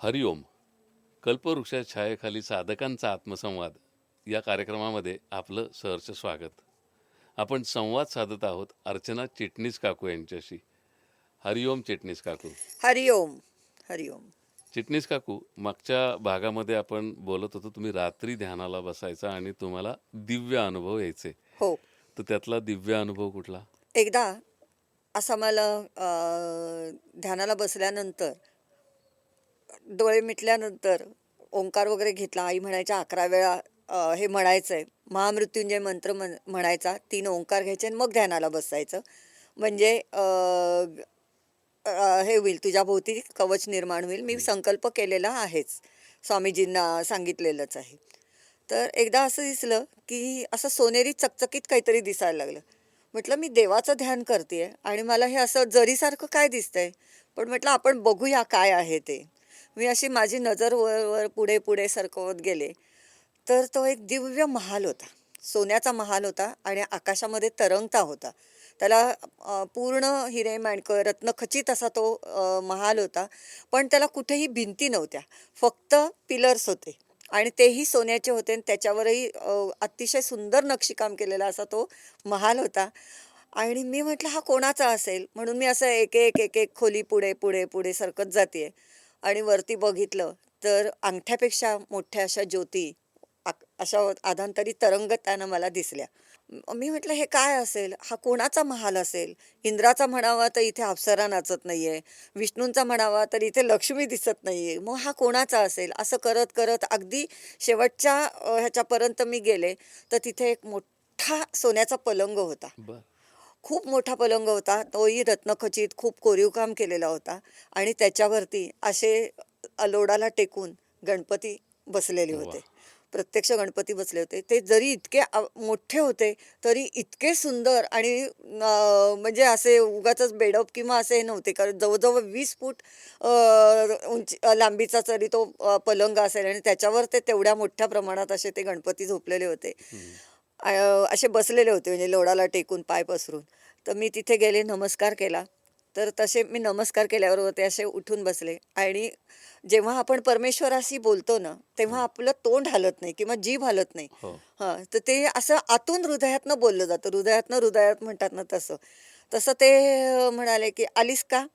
हरिओम. कल्पवृक्षाच्या छायेखाली साधकांचा आत्मसंवाद या कार्यक्रमामध्ये आपलं सहर्ष स्वागत. आपण संवाद साधत आहोत अर्चना चिटणीस काकू यांच्याशी. हरिओम चिटणीस काकू. हरिओम. हरिओम. चिटणीस काकू, मागच्या भागामध्ये आपण बोलत होतो तुम्ही रात्री ध्यानाला बसायचा आणि तुम्हाला दिव्य अनुभव यायचे. हो. तर त्यातला दिव्य अनुभव कुठला? एकदा असा मला ध्यानाला बसल्यानंतर, डोळे मिटल्यानंतर ओंकार वगैरे घेतला. आई म्हणायच्या 11 वेळा हे म्हणायचंय. महामृत्युंजय मंत्र म्हणायचा. 3 ओंकार घ्यायचे आणि मग ध्यानाला बसायचं. म्हणजे हे होईल, तुझ्या भोवती कवच निर्माण होईल. मी संकल्प केलेला आहेच. स्वामीजींना सांगितलेलंच आहे. तर एकदा असं दिसलं, की असं सोनेरी चकचकीत काहीतरी दिसायला लागलं. म्हटलं मी देवाचं ध्यान करतेय आणि मला हे असं जरीसारखं काय दिसतंय? पण म्हटलं आपण बघूया काय आहे ते. मी अशी माझी नजर वर-वर, पुढे-पुढे सरकवत गेले. तर तो एक दिव्य महाल होता. सोन्याचा महाल होता आणि आकाशामध्ये तरंगता होता. त्याला पूर्ण हिरे-माणकं, रत्नखचित असा तो महाल होता. पण त्याला कुठेही भिंती नव्हत्या. फक्त पिलर्स होते आणि तेही सोन्याचे होते आणि त्याच्यावरही अतिशय सुंदर नक्षीकाम केलेला असा तो महाल होता. आणि मी म्हटलं हा कोणाचा असेल? म्हणून मी असं एक-एक, एक-एक खोली पुढे, पुढे, पुढे सरकत जातेय आणि वरती बघितलं तर अंगठ्यापेक्षा मोठ्या अशा ज्योती अशा आधांतरी तरंगताना मला दिसल्या. मी म्हटलं हे काय असेल? हा कोणाचा महाल असेल? इंद्राचा म्हणावा तर इथे अप्सरा नाचत नाहीये. विष्णूंचा म्हणावा तर इथे लक्ष्मी दिसत नाहीये. मग हा कोणाचा असेल? असं करत करत अगदी शेवटच्या ह्याच्यापर्यंत मी गेले, तर तिथे एक मोठा सोन्याचा पलंग होता. बर. खूप मोठा पलंग होता. तोही रत्नखचित खूप कोरीवकाम केलेला होता आणि त्याच्यावरती असे लोडाला टेकून गणपती बसलेले वा. होते. प्रत्यक्ष गणपती बसले होते. ते जरी इतके मोठे होते, तरी इतके सुंदर आणि म्हणजे असे उगाचच बेडप किंवा असे नव्हते. कारण जवळ-जवळ 20 फूट उंची लांबीचा तरी तो पलंग असेल आणि त्याच्यावर ते तेवढ्या मोठ्या प्रमाणात असे ते गणपती झोपलेले होते. हम्म. अ, असे बसलेले होते म्हणजे लोडाला टेकून पाय पसरून. तर मी तिथे गेले, नमस्कार केला. तर तसे मी नमस्कार केल्याबरोबर ते असे उठून बसले आणि जेव्हा आपण परमेश्वराशी बोलतो ना, तेव्हा हं. आपलं तोंड हलत नाही किंवा जीभ हलत नाही. हो. हां, तर ते असं आतून हृदयातनं बोललं जातं. हृदयातनं हृदयात म्हणतात ना तसं. तसं ते म्हणाले, की "आलीस का?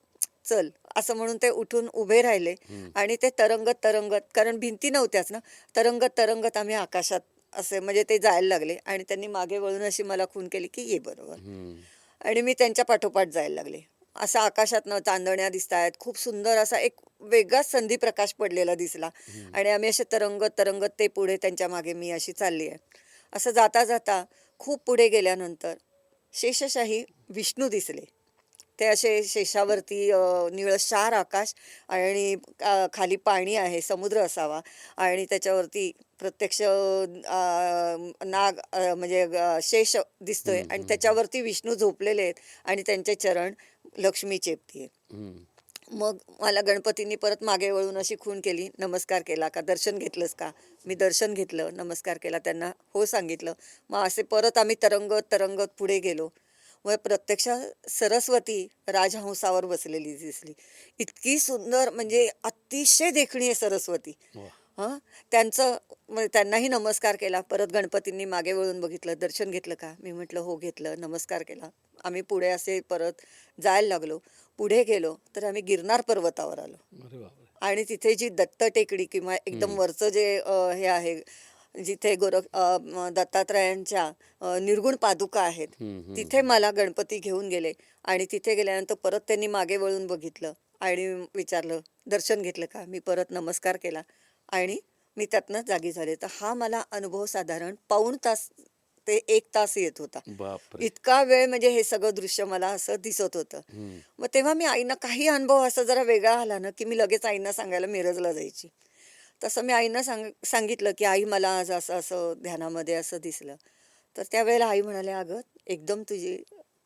चल." असं म्हणून ते उठून उभे राहिले हं. आणि ते तरंगत, तरंगत कारण भिंती नव्हत्याच ना, तरंगत, तरंगत आम्ही आकाशात असे म्हणजे ते जायला लागले आणि त्यांनी मागे वळून अशी मला खूण केली, की "ये बरोबर." हं. आणि मी त्यांच्या पाठोपाठ जायला लागले. असं आकाशातनं चांदण्या दिसतायत. खूप सुंदर असा एक वेगळाच संधीप्रकाश पडलेला दिसला हं. आणि आम्ही असे तरंगत, तरंगत ते पुढे त्यांच्या मागे मी अशी चालली आहे. असं जाता-जाता खूप पुढे गेल्यानंतर शेषशाही विष्णू दिसले. ते असे शेषावरती निळंशार आकाश आणि खाली पाणी आहे, समुद्र असावा आणि त्याच्यावरती प्रत्यक्ष नाग म्हणजे शेष दिसतोय हं. आणि हं. हं. त्याच्यावरती विष्णू झोपलेले आहेत आणि त्यांचे चरण लक्ष्मी चेपतीये. हं. मग मला गणपतींनी परत मागे वळून अशी खूण केली, "नमस्कार केला का? दर्शन घेतलंस का?" मी दर्शन घेतलं, नमस्कार केला. त्यांना हो सांगितलं. मग असे परत आम्ही तरंगत, तरंगत पुढे गेलो. मग प्रत्यक्षात सरस्वती राजहंसावर बसलेली दिसली. इतकी सुंदर म्हणजे अतिशय देखणी आहे सरस्वती. वा. हं. त्यांचं मग त्यांनाही नमस्कार केला. परत गणपतींनी मागे वळून बघितलं, "दर्शन घेतलं का?" मी म्हटलं, "हो घेतलं." नमस्कार केला. आम्ही पुढे असे परत जायला लागलो. पुढे गेलो, तर आम्ही गिरनार पर्वतावर आलो अरे बापरे. आणि तिथे जी दत्त टेकडी किंवा एकदम हं. वरचं जे हे आहे, जिथे दत्तात्रयांच्या निर्गुण पादुका आहेत, हं. हं. तिथे हं. मला गणपती घेऊन गेले आणि तिथे गेल्यानंतर परत त्यांनी मागे वळून बघितलं आणि विचारलं, "दर्शन घेतलं का?" मी परत नमस्कार केला आणि मी त्यातनं जागी झाले. तर हा मला अनुभव साधारण पाऊण तास ते 1 तास येत होता. बापरे. इतका वेळ म्हणजे हे सगळं दृश्य मला असं दिसत होतं. हं. मग तेव्हा मी आईंना काही अनुभव असा जरा वेगळा आला ना, की मी लगेच आईंना सांगायला मिरजला जायची. तसं मी आईंना सांगितलं, की "आई मला आज असं-असं ध्यानामध्ये असं दिसलं." तर त्यावेळेला आई म्हणाल्या, "अगं एकदम तुझी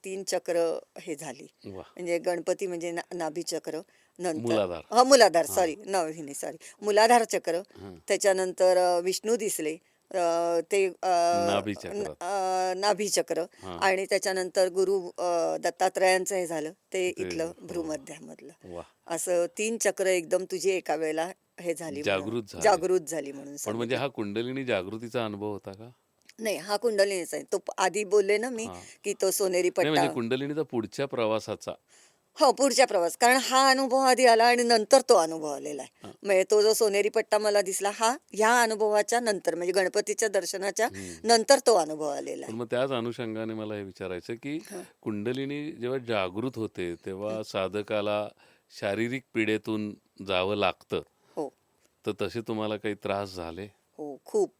3 चक्र हे झाली." वा. म्हणजे गणपती म्हणजे नाभीचक्र, नंतर मूलाधार. मूलाधार हां. सॉरी नवहिनी सॉरी मूलाधार चक्र, हां. त्याच्यानंतर विष्णू दिसले. ते नाभी चक्रात. नाभीचक्र हां. आणि त्याच्यानंतर गुरु दत्तात्रयांचं हे झालं, ते ते. इथलं हो. भ्रूमध्यामधलं. वा. असं 3 चक्र एकदम तुझी एका वेळेला हे झाली जागृत म्हणून, झाले. जागृत झाली म्हणून पण म्हणजे सांगितलं. हा कुंडलिनी जागृतीचा अनुभव होता का? नाही, हा कुंडलिनीचा आहे. तो आधी बोलले ना मी, हां. की तो सोनेरी नाही म्हणजे पट्टा. कुंडलिनीचा पुढच्या प्रवासाचा. हो, पुढच्या प्रवास. कारण हा अनुभव आधी आला आणि नंतर तो अनुभव आलेला आहे. हां. म्हणजे तो जो सोनेरी पट्टा मला दिसला, हा ह्या अनुभवाच्या नंतर म्हणजे गणपतीच्या दर्शनाच्या हं. नंतर तो अनुभव आलेला पण आहे. मग त्याच अनुषंगाने मला हे विचारायचं की हं, कुंडलिनी जेव्हा जागृत होते, हं. तेव्हा साधकाला शारीरिक पीडेतून जावं लागतं. हो, तर तसे तुम्हाला काही त्रास झाले? हो, खूप.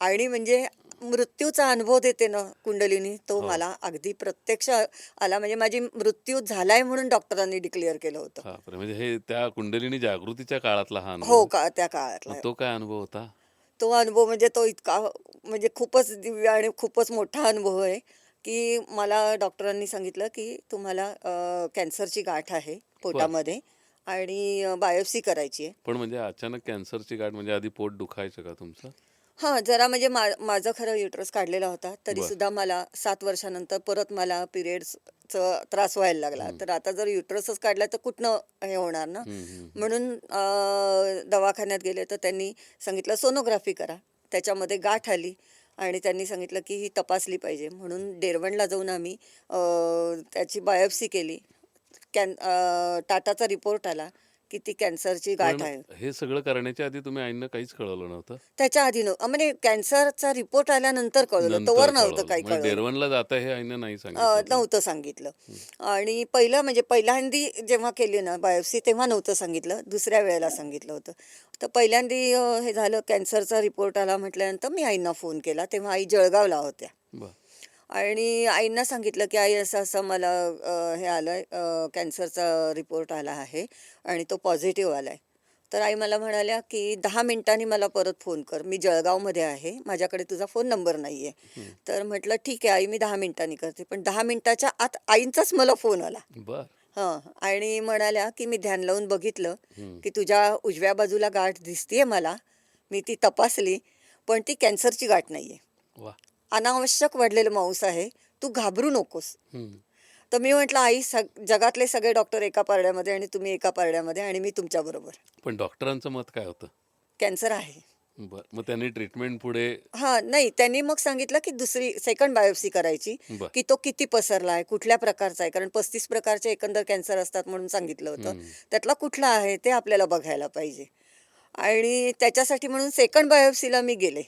आणि म्हणजे मृत्यूचा अनुभव देते ना कुंडलिनी, तो हो. मला अगदी प्रत्यक्ष आला. म्हणजे माझी मृत्यू झालाय म्हणून डॉक्टरांनी डिक्लेअर केलं होतं. बापरे! म्हणजे हे त्या कुंडलिनी जागृतीच्या काळातला हा अनुभव हो आहे. का, त्या मग काळातला. तो काय अनुभव होता? तो अनुभव म्हणजे तो इतका म्हणजे खूपच दिव्य आणि खूपच मोठा अनुभव आहे, की मला डॉक्टरांनी सांगितलं, की तुम्हाला कॅन्सरची गाठ आहे बरं. पोटामध्ये आणि बायोप्सी करायची आहे. पण म्हणजे अचानक कॅन्सरची गाठ म्हणजे आधी पोट दुखायचं का तुमचं? हां, जरा म्हणजे माझं खरं युटरस काढलेला होता. बरं. तरीसुद्धा मला 7 वर्षानंतर परत मला पिरियड्सचा त्रास व्हायला लागला. हं. तर आता जर युटरसच काढला तर कुठनं हे होणार ना. हं, हं, हं. म्हणून दवाखान्यात गेले तर त्यांनी सांगितलं सोनोग्राफी करा. त्याच्यामध्ये गाठ आली आणि त्यांनी सांगितलं की ही तपासली पाहिजे. म्हणून डेरवणला जाऊन आम्ही त्याची बायोप्सी केली. टाटाचा रिपोर्ट आला की ती कॅन्सरची गाठ पण आहे. हे सगळं करण्याच्या आधी तुम्ही आईंना काहीच कळवलं नव्हतं? त्याच्या आधी म्हणजे कॅन्सरचा रिपोर्ट आल्यानंतर कळवलं. नंतर तोवर नव्हतं कळवलं. काही म्हणजे कळवलं. डेरवनला जाता हे आईनं नाही सांगितलं तुम्ही? नव्हतं सांगितलं. हं. आणि पहिलं म्हणजे पहिल्यांदी जेव्हा केली ना बायोप्सी तेव्हा नव्हतं सांगितलं. दुसऱ्या वेळेला सांगितलं होतं. तर पहिल्यांदी हे झालं कॅन्सरचा रिपोर्ट आला म्हटल्यानंतर मी आईंना फोन केला. तेव्हा आई जळगावला होत्या. बरं. आणि आईंना सांगितलं, की "आई असं-असं मला हे आलंय कॅन्सरचा रिपोर्ट आला आहे आणि तो पॉझिटिव्ह आलाय." तर आई मला म्हणाल्या, की "10 मिनिटांनी मला परत फोन कर. मी जळगावमध्ये आहे. माझ्याकडे तुझा फोन नंबर नाहीये." हं. तर म्हटलं, "ठीक आहे आई, मी 10 मिनिटांनी करते." पण 10 मिनिटाच्या आत आईंचाच मला फोन आला. बरं. हं. आणि म्हणाल्या, की "मी ध्यान लावून बघितलं, हं. की तुझ्या उजव्या बाजूला गाठ दिसतीये मला. मी ती तपासली, पण ती कॅन्सरची गाठ नाहीये. वाह! अनावश्यक वाढलेलं मांस आहे. तू घाबरू नकोस." हं. तर मी म्हटलं, "आई, जगातले सगळे डॉक्टर एका पारड्यामध्ये आणि तुम्ही एका पारड्यामध्ये आणि मी तुमच्याबरोबर. पण डॉक्टरांचं मत काय होतं? कॅन्सर आहे." बरं. मग त्यांनी ट्रीटमेंट पुढे हां, नाही त्यांनी मग सांगितलं, की सेकंड बायोप्सी करायची, बरं. की तो किती पसरला आहे, कुठल्या प्रकारचा आहे. कारण 35 प्रकारचे एकंदर कॅन्सर असतात म्हणून सांगितलं होतं. हं. त्यातला कुठला आहे ते आपल्याला बघायला पाहिजे. आणि त्याच्यासाठी म्हणून सेकंड बायोप्सीला मी गेले.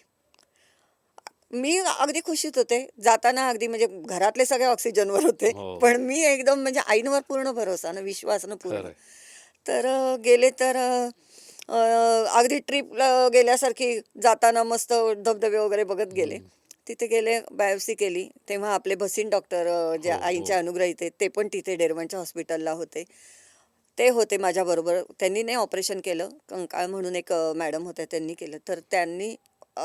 मी अगदी खुशीत होते. जाताना अगदी म्हणजे घरातले सगळे ऑक्सिजनवर होते. हो. पण मी एकदम म्हणजे आईंवर पूर्ण भरोसा ना, विश्वास ना खरं पूर्ण. आहे. तर गेले तर अ, अगदी ट्रिपला गेल्यासारखी जाताना मस्त धबधबे वगैरे बघत गेले. हं. तिथे गेले, बायोप्सी केली. तेव्हा आपले भसीन डॉक्टर जे हो, आईंचे हो. अनुग्रहित आहेत, ते पण तिथे डेरवणच्या हॉस्पिटलला होते. ते होते माझ्याबरोबर. त्यांनी नाही ऑपरेशन केलं. कंकाळ म्हणून एक मॅडम होत्या त्यांनी केलं. तर त्यांनी अ,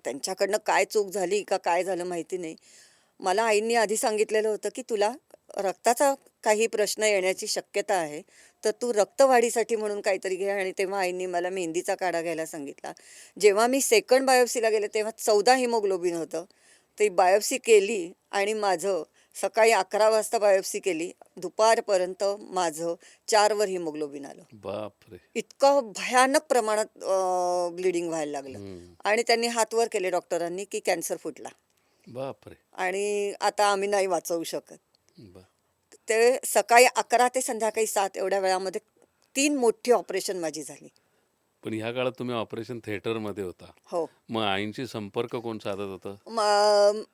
त्यांच्याकडनं काय चूक झाली का काय झालं माहिती नाही. मला आईंनी आधी सांगितलेलं होतं, की "तुला रक्ताचा काही प्रश्न येण्याची शक्यता आहे, तर तू रक्तवाढीसाठी म्हणून काहीतरी घे." आणि तेव्हा आईंनी मला मेहंदीचा काढा घ्यायला सांगितला. जेव्हा मी सेकंड बायोप्सीला गेले, तेव्हा 14 हिमोग्लोबिन होतं. ती बायोप्सी केली आणि माझं सकाळी 11 वाजता बायोप्सी केली. दुपारपर्यंत माझं 4 वर हिमोग्लोबिन आलं. बापरे! इतकं भयानक प्रमाणात ब्लीडिंग व्हायला लागलं. हं. आणि त्यांनी हात वर केले डॉक्टरांनी, की कॅन्सर फुटला बापरे! आणि आता आम्ही नाही वाचवू शकत. बरं. ते सकाळी 11 ते संध्याकाळी 7 एवढ्या वेळामध्ये 3 मोठी ऑपरेशन माझी झाली. पण ह्या काळात तुम्ही ऑपरेशन थिएटरमध्ये होता. हो. मग आईंशी संपर्क कोण साधत होतं?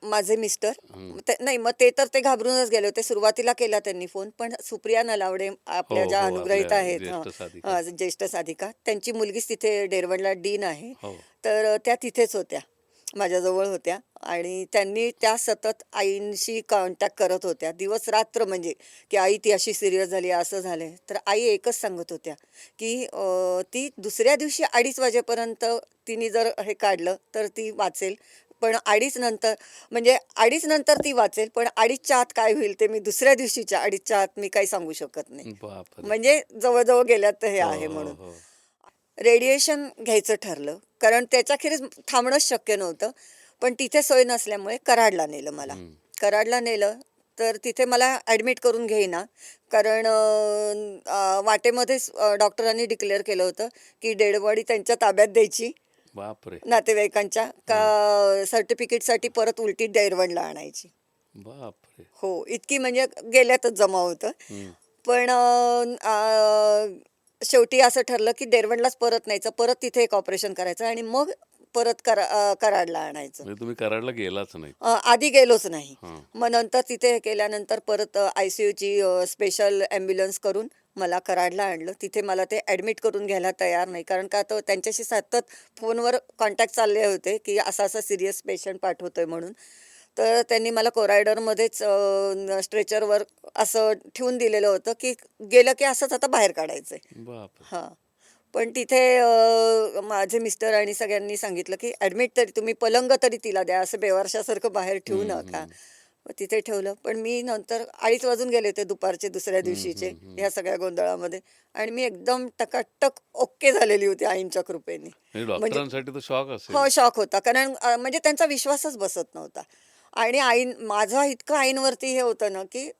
माझे मिस्टर हं. नाही मग ते घाबरूनच गेले होते. सुरुवातीला केला त्यांनी फोन, पण सुप्रिया नलावडे हो, आपल्या ज्या हो. अनुग्रहित आपल्या आहेत ज्येष्ठ साधिका. ज्येष्ठ साधिका, त्यांची मुलगीच तिथे डेरवणला डीन आहे. हो. तर त्या तिथेच होत्या. माझ्याजवळ होत्या आणि त्यांनी त्या सतत आईंशी कॉन्टॅक्ट करत होत्या. दिवस-रात्र म्हणजे, की "आई ती अशी सीरियस झाली, असं झालंय." तर आई एकच सांगत होत्या, की ती दुसऱ्या दिवशी 2:30 वाजेपर्यंत तिने जर हे काढलं, तर ती वाचेल. पण 2:30 नंतर म्हणजे 2:30 नंतर ती वाचेल, पण 2:30च्या आत काय होईल ते मी दुसऱ्या दिवशीच्या 2:30च्या आत मी काही सांगू शकत नाही. बापरे! म्हणजे जवळ गेल्यात हे हो, आहे हो, म्हणून. हो. रेडिएशन घ्यायचं ठरलं, कारण त्याच्याखेरीज थांबणंच शक्य नव्हतं. पण तिथे सोय नसल्यामुळे कराडला नेलं मला. हं. कराडला नेलं, तर तिथे मला ॲडमिट करून घेईना. कारण वाटेमध्येच डॉक्टरांनी डिक्लेअर केलं होतं, की डेड बॉडी त्यांच्या ताब्यात द्यायची बापरे! नातेवाईकांच्या हां. का सर्टिफिकेटसाठी परत उलटी दैरवणला आणायची. बापरे! हो, इतकी म्हणजे गेल्यातच जमा होतं. हं. पण शेवटी असं ठरलं, की डेरवणलाच परत न्यायचं. परत तिथे एक ऑपरेशन करायचं आणि मग परत कराडला आणायचं. म्हणजे तुम्ही कराडला गेलाच नाहीत. आधी गेलोच नाही. हां. मग नंतर तिथे हे केल्यानंतर परत आय-सी-यूची स्पेशल ॲम्ब्युलन्स करून मला कराडला आणलं. तिथे मला ते ॲडमिट करून घ्यायला तयार नाही. कारण का तर त्यांच्याशी सतत फोनवर कॉन्टॅक्ट चालले होते, की असा-असा सीरियस पेशंट पाठवतोय म्हणून. तर त्यांनी मला कोरायडरमध्येच स्ट्रेचरवर असं ठेवून दिलेलं होतं, की गेलं की असंच आता बाहेर काढायचंय. बापरे! हां. पण तिथे माझे मिस्टर आणि सगळ्यांनी सांगितलं, की ॲडमिट तरी तुम्ही पलंग तरी तिला द्या, असं बेवारशासारखं बाहेर ठेवू हं, नका. हं. मग तिथे ठेवलं. पण मी नंतर 2:30 वाजून गेले होते दुपारचे दुसऱ्या हं, दिवशीचे, हं, हं. ह्या सगळ्या गोंधळामध्ये आणि मी एकदम टकाटक ओके झालेली होती आईंच्या कृपेने. म्हणजे म्हणजे डॉक्टरांसाठी तर शॉक हो, असेल. शॉक होता. कारण म्हणजे त्यांचा विश्वासच बसत नव्हता. आणि माझा इतकं आईंवरती हे होतं ना, की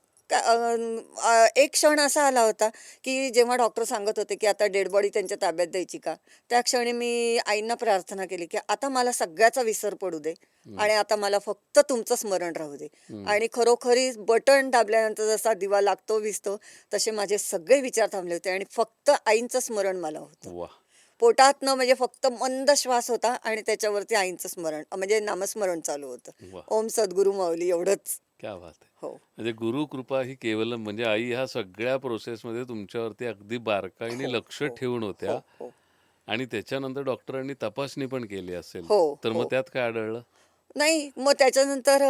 एक क्षण असा आला होता, की जेव्हा डॉक्टर सांगत होते, की आता डेड बॉडी त्यांच्या ताब्यात द्यायची का? त्या क्षणी मी आईंना प्रार्थना केली, की आता मला सगळ्याचा विसर पडू दे हं, आणि आता मला फक्त तुमचं स्मरण राहू दे. हं. आणि खरोखरी बटन दाबल्यानंतर जसा दिवा लागतो, विझतो, तसे माझे सगळे विचार थांबले होते आणि फक्त आईंचं स्मरण मला होतं. वाह! पोटातनं म्हणजे फक्त मंद श्वास होता आणि त्याच्यावरती आईंचं स्मरण म्हणजे नामस्मरण चालू होतं. वाह! ओम सद्गुरू माऊली एवढंच. क्या बात है! हो. म्हणजे गुरुकृपा ही केवलम म्हणजे आई ह्या सगळ्या प्रोसेसमध्ये तुमच्यावरती अगदी बारकाईने हो, लक्ष हो, ठेवून होत्या हो, हो. आणि त्याच्यानंतर डॉक्टरांनी तपासणी पण केली असेल. हो, तर मग हो. त्यात काय आढळलं? नाही मग त्याच्यानंतर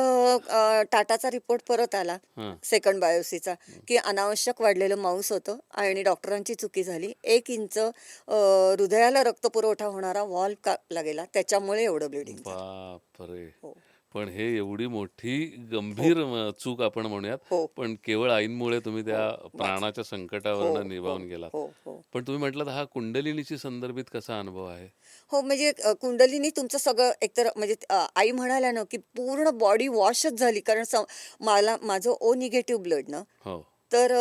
टाटाचा रिपोर्ट परत आला हां. सेकंड बायोप्सीचा, की अनावश्यक वाढलेलं मांस होतं आणि डॉक्टरांची चुकी झाली. 1 इंच हृदयाला रक्तपुरवठा होणारा व्हॉल्व्ह कापला गेला. त्याच्यामुळे एवढं ब्लिडिंग झालं. बापरे! हो, पण हे एवढी मोठी हो, गंभीर चूक आपण म्हणूयात. हो, पण केवळ आईंमुळे तुम्ही हो. त्या वाचलं. प्राणाच्या हो, संकटावरनं हो, निभावून गेलात. हो, हो. पण तुम्ही म्हटलात हा कुंडलिनीशी संदर्भित कसा अनुभव आहे? हो, म्हणजे कुंडलीनी तुमचं सगळं एकतर म्हणजे आई म्हणाल्या ना, की पूर्ण बॉडी वॉशच झाली. कारण माझं ओ निगेटिव्ह ब्लड ना, हो. तर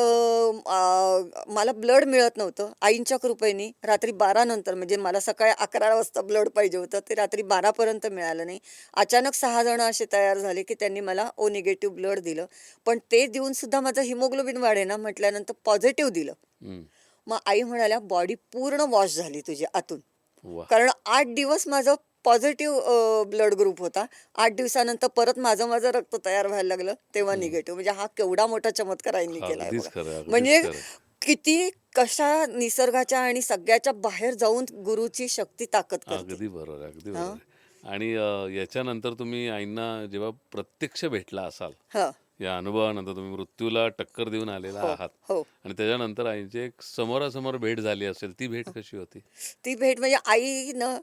मला ब्लड मिळत नव्हतं. आईंच्या कृपेने रात्री 12 नंतर म्हणजे मला सकाळी 11 वाजता ब्लड पाहिजे होतं. ते रात्री 12 पर्यंत मिळालं नाही. अचानक 6 जण असे तयार झाले, की त्यांनी मला ओ निगेटिव्ह ब्लड दिलं. पण ते देऊन सुद्धा माझं हिमोग्लोबिन वाढेना म्हटल्यानंतर पॉझिटिव्ह दिलं. हं. मग आई म्हणाल्या, "बॉडी पूर्ण वॉश झाली तुझी आतून." वाह! कारण 8 दिवस माझं पॉझिटिव्ह ब्लड ग्रुप होता. 8 दिवसानंतर परत माझं माझं रक्त तयार व्हायला लागलं, तेव्हा हं. निगेटिव्ह. म्हणजे हा केवढा मोठा चमत्कार आईंनी केलाय अगदीच बघा. खरं, अगदीच म्हणजे खरं. किती कशा निसर्गाच्या आणि सगळ्याच्या बाहेर जाऊन गुरुची शक्ती ताकद करते. अगदी बरोबर आहे, अगदी बरोबर हां, आहे. आणि याच्यानंतर तुम्ही आईंना जेव्हा प्रत्यक्ष भेटला असाल, हां. या अनुभवानंतर तुम्ही मृत्यूला टक्कर देऊन आलेला हो, आहात हो. आणि त्याच्यानंतर आईची एक समोरासमोर भेट झाली असेल, ती भेट कशी होती? ती भेट म्हणजे आईनं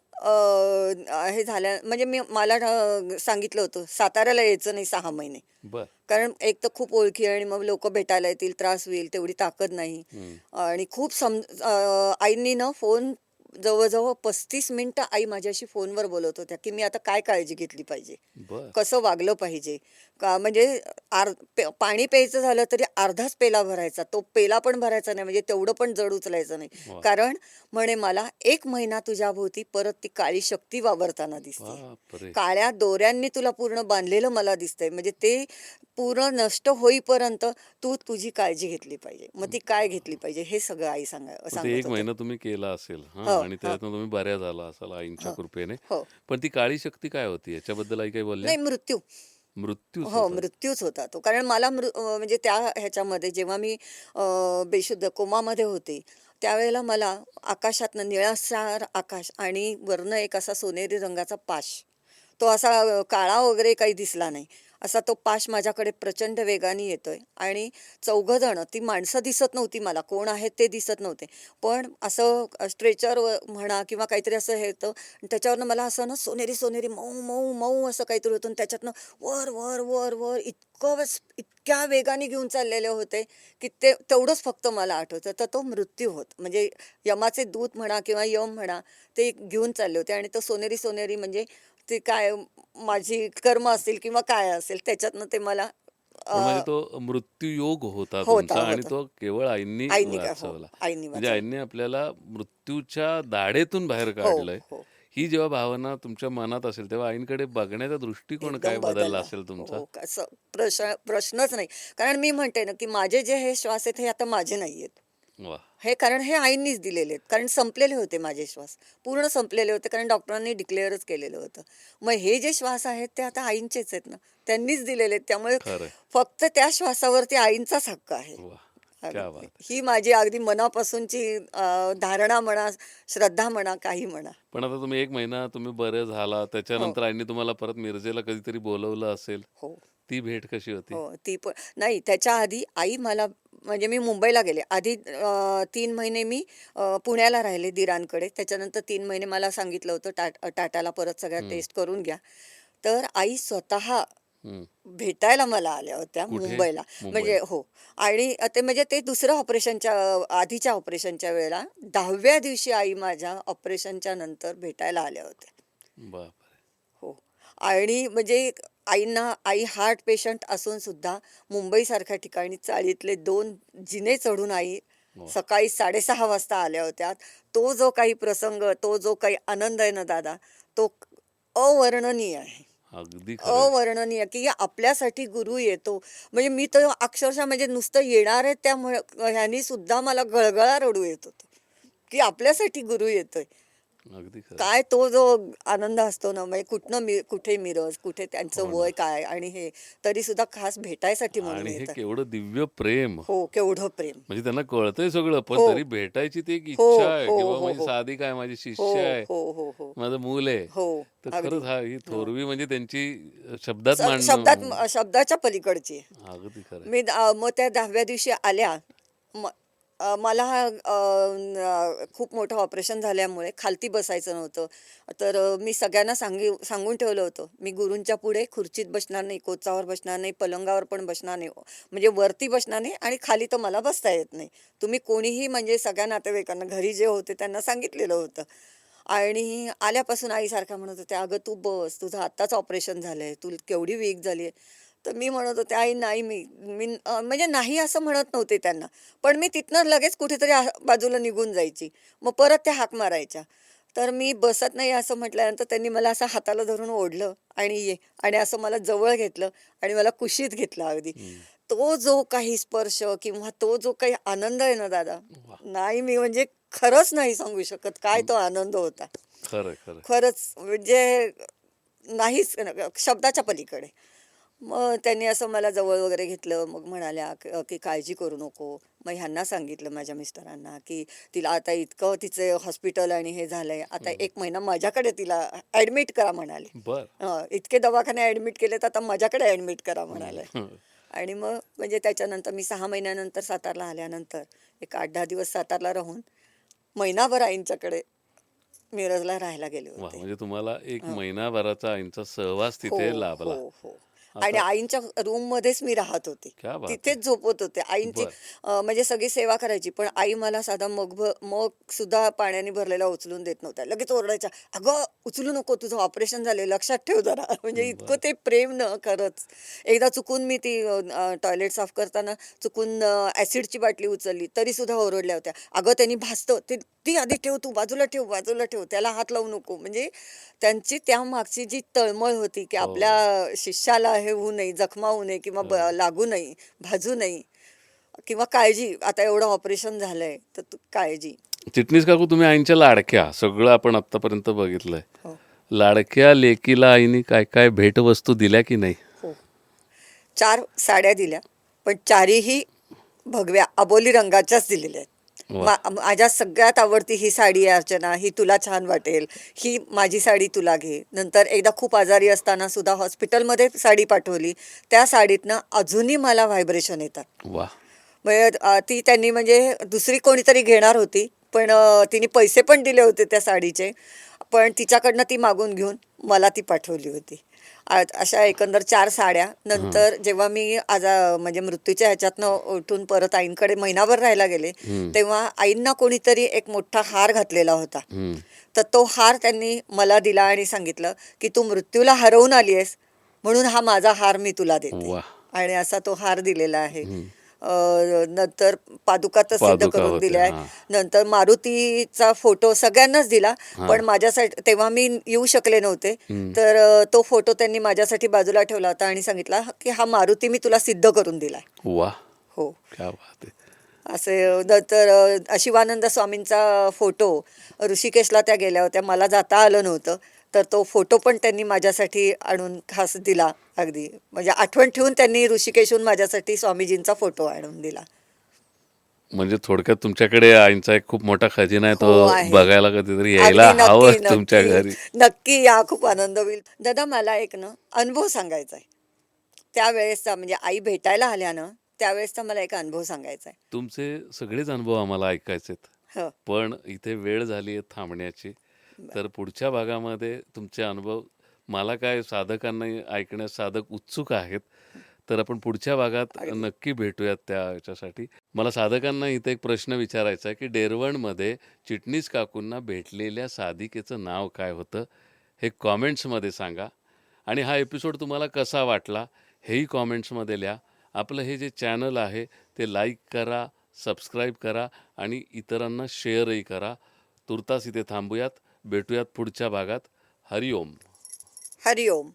हे झाल्या म्हणजे मला सांगितलं होतं, "साताऱ्याला यायचं नाही 6 महिने." बरं. कारण एक तर खूप ओळखी आहे आणि मग लोकं भेटायला येतील, त्रास होईल, तेवढी ताकद नाही. हं. आणि खूप आईंनी ना फोन जवळ-जवळ 35 मिनिटं आई माझ्याशी फोनवर बोलत होत्या, की मी आता काय काळजी घेतली पाहिजे? बरं. कसं वागलं पाहिजे? का म्हणजे पाणी प्यायचं झालं तरी अर्धाच पेला भरायचा. तो पेला पण भरायचा नाही म्हणजे तेवढं पण जड उचलायचं नाही. वाह! कारण म्हणे मला 1 महिना तुझ्याभोवती परत ती काळी शक्ती वावरताना दिसतीये. बापरे! काळ्या दोऱ्यांनी तुला पूर्ण बांधलेलं मला दिसतंय. म्हणजे ते पूर्ण नष्ट होईपर्यंत तू तुझी काळजी घेतली पाहिजे. मग ती काय घेतली पाहिजे हे सगळं आई मग ते सांगत 1 होते. महिना तुम्ही केला असेल हां हो, आणि हो, त्याच्यातनं तुम्ही बऱ्या झाला असाल आईंच्या हो, कृपेने. हो. पण ती काळी शक्ती काय होती? याच्याबद्दल आई काही बोलल्या? नाही मृत्यू. मृत्यूच हो, होता. मृत्यूच होता तो. कारण मला म्हणजे त्या ह्याच्यामध्ये जेव्हा मी बेशुद्ध कोमामध्ये होते, त्यावेळेला मला आकाशातनं निळाशार आकाश आणि वरनं एक असा सोनेरी रंगाचा पाश. तो असा काळा वगैरे काही दिसला नाही. असा तो पाश माझ्याकडे प्रचंड वेगाने येतोय आणि चौघंजणं, ती माणसं दिसत नव्हती मला, कोण आहेत ते दिसत नव्हते. पण असं स्ट्रेचर म्हणा किंवा काहीतरी असं हे होतं आणि त्याच्यावरनं मला असं ना सोनेरी, सोनेरी मऊ, मऊ, मऊ असं काहीतरी होतं आणि त्याच्यातनं वर, वर, वर, वर इतक्या वेगाने घेऊन चाललेले होते, की ते तेवढंच फक्त मला आठवतं. तर तो मृत्यू होत. म्हणजे यमाचे दूत म्हणा किंवा यम म्हणा, ते घेऊन चालले होते आणि तो सोनेरी, सोनेरी म्हणजे ते काय माझी कर्म असतील किंवा काय असेल त्याच्यातनं ते मला पण म्हणजे तो मृत्यूयोग होता होता तुमचा आणि होता तो केवळ आईंनी आईनी का हो वाचवला. आईनी म्हणजे वाचवलं. आईंनी आपल्याला मृत्यूच्या दाढेतून बाहेर हो काढलंय. हो ही जेव्हा भावना तुमच्या मनात असेल, तेव्हा आईंकडे बघण्याचा दृष्टिकोन काय एकदम बदलला बदलला. असेल तुमचा? हो, कसं प्रश्नच नाही. कारण मी म्हणते ना, की माझे जे हे श्वास आहेत, हे आता माझे नाहीयेत. वाह! हे कारण हे आईंनीच दिलेले आहेत. कारण संपलेले होते माझे श्वास. पूर्ण संपलेले होते कारण डॉक्टरांनी डिक्लेअरच केलेलं होतं. मग हे जे श्वास आहेत ते आता आईंचेच आहेत ना. त्यांनीच दिलेले आहेत. त्यामुळे खरं आहे. फक्त त्या श्वासावरती आईंचाच हक्क आहे. वाह! क्या अगदी. बात है! ही माझी अगदी मनापासूनची धारणा म्हणा, श्रद्धा म्हणा, काही म्हणा. पण आता तुम्ही 1 महिना तुम्ही बरे झाला, हो, त्याच्यानंतर आईंनी तुम्हाला परत मिरजेला कधीतरी बोलावलं असेल. हो. ती भेट कशी होती? हो, ती पण नाही त्याच्या आधी आई मला म्हणजे मी मुंबईला गेले. आधी 3 महिने मी पुण्याला राहिले दिरांकडे. त्याच्यानंतर 3 महिने मला सांगितलं होतं टाटाला परत सगळ्या हं, टेस्ट करून घ्या. तर आई स्वतः हं. भेटायला मला आल्या होत्या कुठे? मुंबईला. म्हणजे मुंबईला. हो आणि ते म्हणजे ते दुसरं ऑपरेशनच्या आधीच्या ऑपरेशनच्या वेळेला 10व्या दिवशी आई माझ्या ऑपरेशनच्या नंतर भेटायला आल्या होत्या. बापरे! हो. आणि म्हणजे आई हार्ट पेशंट असून सुद्धा मुंबईसारख्या ठिकाणी चाळीतले 2 जिने चढून आई वाह! सकाळी 6:30 वाजता आल्या होत्या. तो जो काही प्रसंग, तो जो काही आनंद आहे ना दादा, तो अवर्णनीय आहे. अगदी खरं आहे. अवर्णनीय, की आपल्यासाठी गुरु येतो. म्हणजे मी तर अक्षरशः म्हणजे नुसतं येणार आहे त्यामुळे ह्यानी सुद्धा मला गळगळा रडू येत होतं, की आपल्यासाठी गुरु येतोय. अगदी खरं आहे. काय तो जो आनंद असतो ना, म्हणजे कुठे मिरज, कुठे त्यांचं हो वय ना. काय आणि हे तरी सुद्धा खास भेटायसाठी म्हणून आणि हे येतात. केवढं दिव्य प्रेम. हो, केवढं प्रेम. म्हणजे त्यांना कळतंय सगळं, पण हो, तरी भेटायची ती एक हो, इच्छा आहे, हो, की बाबा हो, माझी हो, साधी काय, माझी हो, शिष्य आहे, हो, हो, हो, माझं मूल आहे. हो, तर अगदी. खरंच ही हो. थोरवी म्हणजे त्यांची शब्दात मांडणं शब्दाच्या पलीकडची आहे. अगदी खरं आहे. मग त्या 10व्या दिवशी आल्या. म मला खूप मोठं ऑपरेशन झाल्यामुळे खालती बसायचं नव्हतं. तर मी सगळ्यांना सांगून ठेवलं होतं, मी गुरूंच्या पुढे खुर्चीत बसणार नाही, कोचावर बसणार नाही, पलंगावर पण बसणार नाही. म्हणजे वरती बसणार नाही आणि खाली तर मला बसता येत नाही. तुम्ही कोणीही म्हणजे सगळ्या नातेवाईकांना घरी जे होते त्यांना सांगितलेलं होतं. आणि आल्यापासून आईसारखा म्हणत होत्या, "अगं तू बस, तुझं आत्ताच ऑपरेशन झालंय, तू केवढी वीक झाली आहे." तर मी म्हणत होते, "आई नाही मी मी म्हणजे नाही असं म्हणत नव्हते त्यांना. पण मी तिथनं लगेच कुठेतरी बाजूला निघून जायची. मग परत त्या हाक मारायच्या. तर मी बसत नाही असं म्हटल्यानंतर त्यांनी मला असं हाताला धरून ओढलं आणि ये आणि असं मला जवळ घेतलं आणि मला कुशीत घेतलं अगदी. हं. तो जो काही स्पर्श किंवा तो जो काही आनंद आहे ना दादा, वाह! नाही मी म्हणजे खरंच नाही सांगू शकत काय तो आनंद होता. खरं आहे, खरं आहे. खरंच म्हणजे नाहीच शब्दाच्या पलीकडे. मग त्यांनी असं मला जवळ वगैरे घेतलं. मग म्हणाल्या की "काळजी करू नको." मग ह्यांना सांगितलं माझ्या मिस्टरांना, की "तिला आता इतकं तिचे हॉस्पिटल आणि हे झालंय. आता हं. 1 महिना माझ्याकडे तिला ॲडमिट करा" म्हणाले. बरं. "इतके दवाखाने ॲडमिट केलेत, आता माझ्याकडे ॲडमिट करा" हं. म्हणाले. हं. आणि मग म्हणजे त्याच्यानंतर मी 6 महिन्यानंतर सातारला आल्यानंतर एक 8-10 दिवस सातारला राहून महिनाभर आईंच्याकडे मिरजला राहायला गेले वाह! होते. म्हणजे तुम्हाला 1 हं. महिनाभराचा आईंचा सहवास हो, तिथे हो, लाभला. हो. आणि आता आईंच्या रूममध्येच मी राहत होते. क्या बात है! तिथेच झोपत होते. आईंची बरं. म्हणजे सगळी सेवा करायची. पण आई मला साधा मग सुद्धा पाण्याने भरलेला उचलून देत नव्हत्या. लगेच ओरडायच्या, "अगं, उचलू नको, तुझं ऑपरेशन झालंय, लक्षात ठेव जरा." म्हणजे इतकं बरं. ते प्रेम ना खरंच. एकदा चुकून मी ती टॉयलेट साफ करताना चुकून ॲसिडची बाटली उचलली, तरी सुद्धा ओरडल्या होत्या, "अगं, त्यांनी भासतं, ते ती आधी ठेव तू, बाजूला ठेव, बाजूला ठेव, त्याला हात लावू नको." म्हणजे त्यांची त्यामागची जी तळमळ होती, की हो. आपल्या शिष्याला हे होऊ नये, जखमा होऊ नये किंवा खरं आहे. लागू नये, भाजू नये किंवा काळजी. आता एवढं ऑपरेशन झालंय, तर काळजी. चिटणीस काकू तुम्ही आईंच्या लाडक्या, सगळं आपण आत्तापर्यंत बघितलंय. हो, लाडक्या लेकीला आईनी काय-काय भेटवस्तू दिल्या की नाही? हो. 4 साड्या दिल्या, पण चारीही भगव्या अबोली रंगाच्याच दिलेल्या आहेत. वाह! माझ्या सगळ्यात आवडती ही साडी आहे अर्चना, ही तुला छान वाटेल, ही माझी साडी तुला घे. नंतर एकदा खूप आजारी असताना सुद्धा हॉस्पिटलमध्ये साडी पाठवली. त्या साडीतनं अजूनही मला व्हायब्रेशन येतात. वाह! म्हणजे ती त्यांनी म्हणजे दुसरी कोणीतरी घेणार होती, पण तिने पैसे पण दिले होते त्या साडीचे. पण तिच्याकडनं ती मागून घेऊन मला ती पाठवली होती. अशा एकंदर 4 साड्या. हं, नंतर जेव्हा मी म्हणजे मृत्यूच्या ह्याच्यातनं उठून परत आईंकडे महिनाभर राहायला गेले, हं, तेव्हा आईंना कोणीतरी एक मोठा हार घातलेला होता. हं. तर तो हार त्यांनी मला दिला आणि सांगितलं, की "तू मृत्यूला हरवून आली आहेस, म्हणून हा माझा हार मी तुला देते." वाह! आणि असा तो हार दिलेला आहे. हं. नंतर पादुका तर सिद्ध पादुका करून होत्या. दिल्या आहे. हां, नंतर मारुतीचा फोटो सगळ्यांनाच दिला, हां. पण माझ्यासाठी तेव्हा मी येऊ शकले नव्हते. हं. तर तो फोटो त्यांनी माझ्यासाठी बाजूला ठेवला होता आणि सांगितला, की हा मारुती मी तुला सिद्ध करून दिलाय. वाह! हो. क्या बात है! असे नंतर शिवानंद स्वामींचा फोटो ऋषिकेशला त्या गेल्या होत्या. मला जाता आलं नव्हतं. तर तो फोटो पण त्यांनी माझ्यासाठी आणून खास दिला अगदी. म्हणजे आठवण ठेवून त्यांनी ऋषिकेशहून माझ्यासाठी स्वामीजींचा फोटो आणून दिला. म्हणजे थोडक्यात तुमच्याकडे आईंचा एक खूप मोठा खजिना आहे, हो, तो आहे. बघायला कधीतरी यायला अगदी हवं नक्की, तुमच्या नक्की. घरी. नक्की या, खूप आनंद होईल. दादा मला एक ना अनुभव सांगायचा आहे. त्यावेळेसचा म्हणजे आई भेटायला आल्या ना, त्यावेळेसचा मला एक अनुभव सांगायचा आहे. तुमचे सगळेच अनुभव आम्हाला ऐकायचेत. हं. पण इथे वेळ झाली आहे थांबण्याची. बरं. तर पुढच्या भागामध्ये तुमचे अनुभव मला काय साधकांना ऐकण्यास साधक उत्सुक आहेत. तर आपण पुढच्या भागात अगदी. नक्की भेटूयात त्या ह्याच्यासाठी. मला साधकांना इथे एक प्रश्न विचारायचा आहे, की डेरवणमध्ये चिटणीस काकूंना भेटलेल्या साधिकेचं नाव काय होतं? हे कॉमेंट्समध्ये सांगा. आणि हा एपिसोड तुम्हाला कसा वाटला हेही कॉमेंट्समध्ये लिहा. आपलं हे जे चॅनल आहे ते लाईक करा, सबस्क्राईब करा आणि इतरांना शेअरही करा. तुर्तास इथे थांबूयात. भेटूयात पुढच्या भागात. हरिओम. हरिओम.